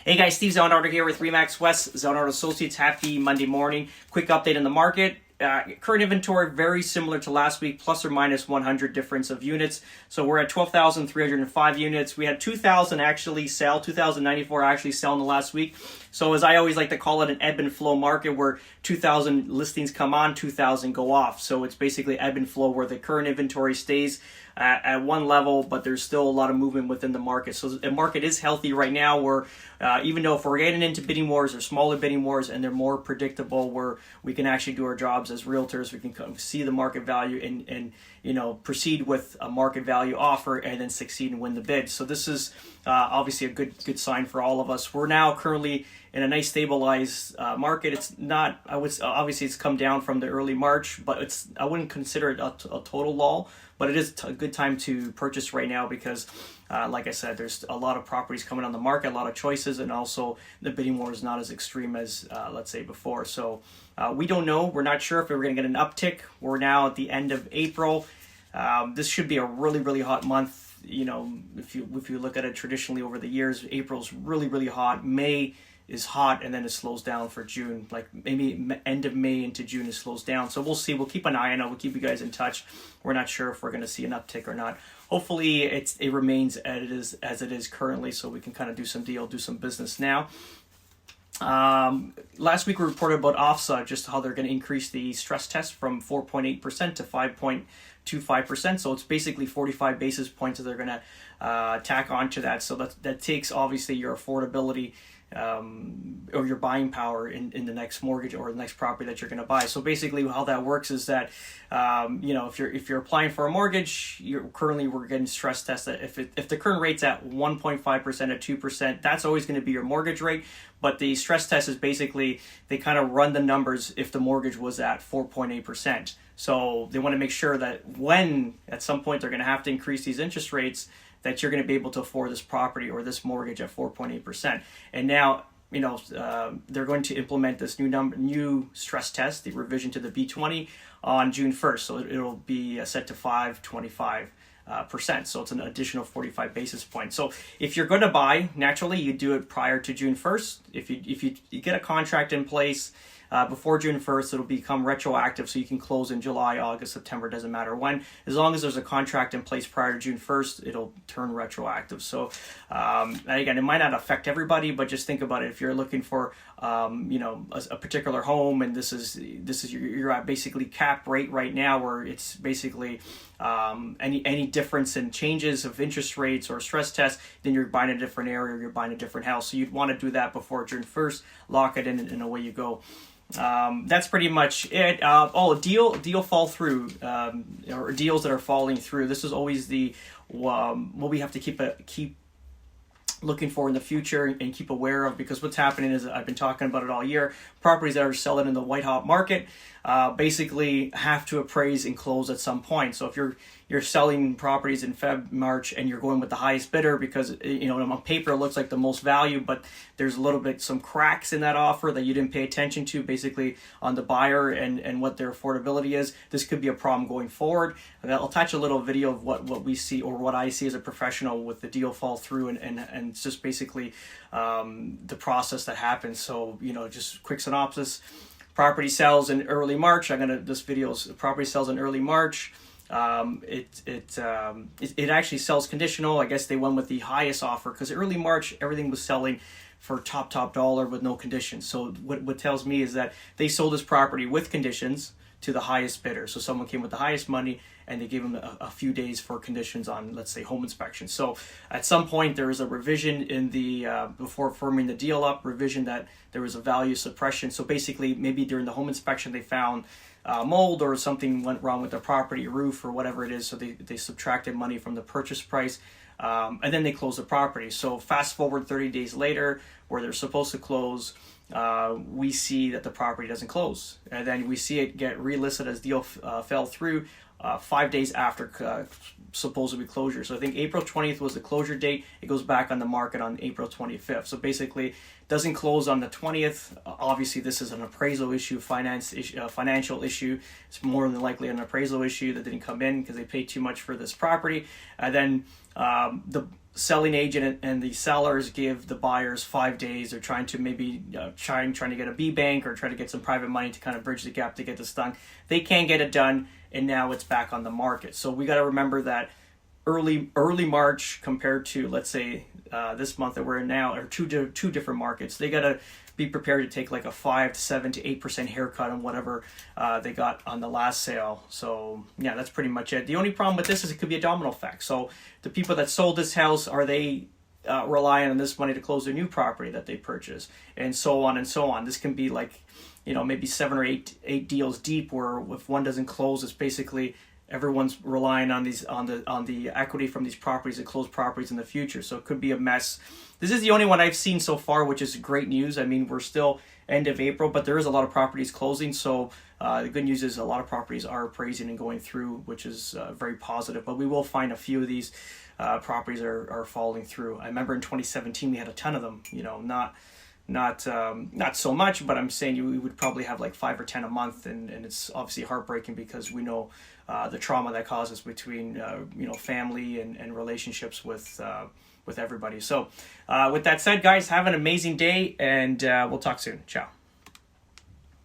Hey guys, Steve Zonardo here with Remax West, Zonardo Associates. Happy Monday morning. Quick update on the market. Current inventory very similar to last week, plus or minus 100 difference of units. So we're at 12,305 units. We had 2,000 actually sell, 2,094 actually sell in the last week. So as I always like to call it, an ebb and flow market where 2,000 listings come on, 2,000 go off. So it's basically ebb and flow where the current inventory stays at one level, but there's still a lot of movement within the market. So the market is healthy right now where even though if we're getting into bidding wars or smaller bidding wars and they're more predictable where we can actually do our jobs as realtors, we can see the market value and proceed with a market value offer and then succeed and win the bid. So this is obviously a good sign for all of us. We're now currently in a nice stabilized market. It's not, obviously it's come down from the early March, but I wouldn't consider it a total lull, but it is a good time to purchase right now because like I said, there's a lot of properties coming on the market, a lot of choices, and also the bidding war is not as extreme as let's say before. So we don't know. We're not sure if we're going to get an uptick. We're now at the end of April. This should be a really hot month. If you look at it traditionally over the years, April's really hot. May is hot, and then it slows down for June. Like maybe end of May into June it slows down. So we'll see. We'll keep an eye on it. We'll keep you guys in touch. We're not sure if we're going to see an uptick or not. Hopefully it remains as it is currently, so we can kind of do some business now. Last week we reported about OFSA, just how they're going to increase the stress test from 4.8% to 5.25%. So it's basically 45 basis points that they're going to tack onto that. So that takes obviously your affordability or your buying power in the next mortgage or the next property that you're going to buy. So basically how that works is that if you're applying for a mortgage, we're getting stress tested. If the current rate's at 1.5% or 2%, that's always going to be your mortgage rate. But the stress test is basically they kind of run the numbers if the mortgage was at 4.8%. So they want to make sure that when at some point they're going to have to increase these interest rates, that you're going to be able to afford this property or this mortgage at 4.8%. And now, they're going to implement this new stress test, the revision to the B20 on June 1st. So it'll be set to 5.25%. So it's an additional 45 basis points. So if you're going to buy, naturally you do it prior to June 1st. If you get a contract in place before June 1st, it'll become retroactive, so you can close in July, August, September, doesn't matter when. As long as there's a contract in place prior to June 1st, it'll turn retroactive. So again, it might not affect everybody, but just think about it. If you're looking for a particular home, and this is you're at basically cap rate right now, where it's basically any difference in changes of interest rates or stress tests, then you're buying a different area, or you're buying a different house. So you'd want to do that before June 1st, lock it in, and away you go. That's pretty much it. Deal fall through, or deals that are falling through. This is always what we have to keep looking for in the future and keep aware of, because what's happening is, I've been talking about it all year, properties that are selling in the white hot market basically have to appraise and close at some point. So if you're selling properties in March and you're going with the highest bidder because on paper it looks like the most value, but there's a little bit some cracks in that offer that you didn't pay attention to basically on the buyer and what their affordability is, this could be a problem going forward. I'll attach a little video of what we see, or what I see as a professional, with the deal fall through and it's just basically the process that happens. So just quick synopsis. Property sells in early March. Property sells in early March. It actually sells conditional. I guess they went with the highest offer because early March everything was selling for top dollar with no conditions. So what tells me is that they sold this property with conditions to the highest bidder. So someone came with the highest money and they gave them a few days for conditions on, let's say, home inspection. So at some point there was a revision in the before firming the deal up, revision that there was a value suppression. So basically maybe during the home inspection they found mold or something went wrong with the property, roof or whatever it is. So they subtracted money from the purchase price and then they closed the property. So fast forward 30 days later, where they're supposed to close, we see that the property doesn't close, and then we see it get relisted as deal fell through 5 days after supposedly closure. So I think April 20th was the closure date. It goes back on the market on April 25th. So basically, doesn't close on the 20th. Obviously, this is an appraisal issue, financial issue. It's more than likely an appraisal issue that didn't come in because they paid too much for this property. And then the selling agent and the sellers give the buyers 5 days. They're trying to maybe trying to get a B bank or try to get some private money to kind of bridge the gap to get this done. They can't get it done, and now it's back on the market. So we got to remember that early March compared to, let's say, this month that we're in now, are two different markets. They got to be prepared to take like a 5 to 7 to 8% haircut on whatever they got on the last sale. So yeah, that's pretty much it. The only problem with this is it could be a domino effect. So the people that sold this house, are they relying on this money to close their new property that they purchased, and so on and so on. This can be like, maybe 7 or 8 deals deep, where if one doesn't close, it's basically everyone's relying on the equity from these properties to close properties in the future. So it could be a mess. This is the only one I've seen so far, which is great news. I mean, we're still end of April, but there is a lot of properties closing. So the good news is a lot of properties are appraising and going through, which is very positive. But we will find a few of these properties are falling through. I remember in 2017 we had a ton of them. Not so much, but I'm saying we would probably have like 5 or 10 a month, and it's obviously heartbreaking because we know the trauma that causes between family and relationships with everybody. So with that said, guys, have an amazing day, and we'll talk soon. Ciao.